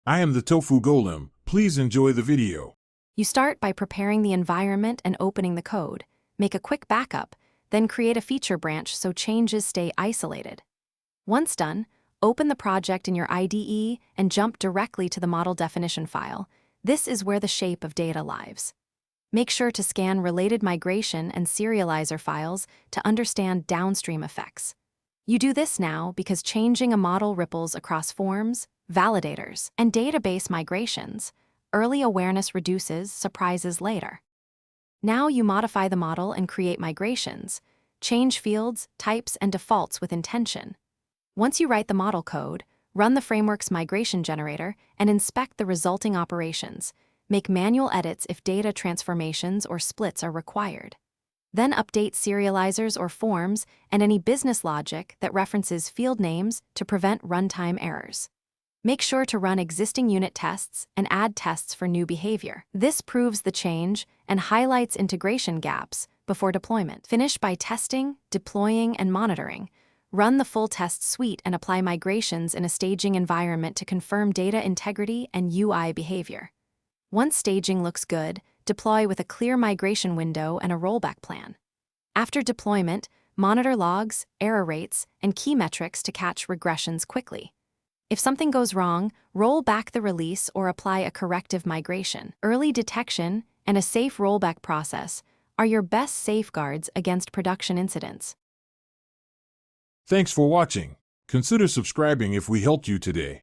I am the Tofu Golem. Please enjoy the video. You start by preparing the environment and opening the code. Make a quick backup, then create a feature branch so changes stay isolated. Once done, open the project in your IDE and jump directly to the model definition file. This is where the shape of data lives. Make sure to scan related migration and serializer files to understand downstream effects. You do this now because changing a model ripples across forms, validators, and database migrations. Early awareness reduces surprises later. Now you modify the model and create migrations. Change fields, types, and defaults with intention. Once you write the model code, run the framework's migration generator and inspect the resulting operations. Make manual edits if data transformations or splits are required. Then update serializers or forms and any business logic that references field names to prevent runtime errors. Make sure to run existing unit tests and add tests for new behavior. This proves the change and highlights integration gaps before deployment. Finish by testing, deploying, and monitoring. Run the full test suite and apply migrations in a staging environment to confirm data integrity and UI behavior. Once staging looks good, deploy with a clear migration window and a rollback plan. After deployment, monitor logs, error rates, and key metrics to catch regressions quickly. If something goes wrong, roll back the release or apply a corrective migration. Early detection and a safe rollback process are your best safeguards against production incidents. Thanks for watching. Consider subscribing if we helped you today.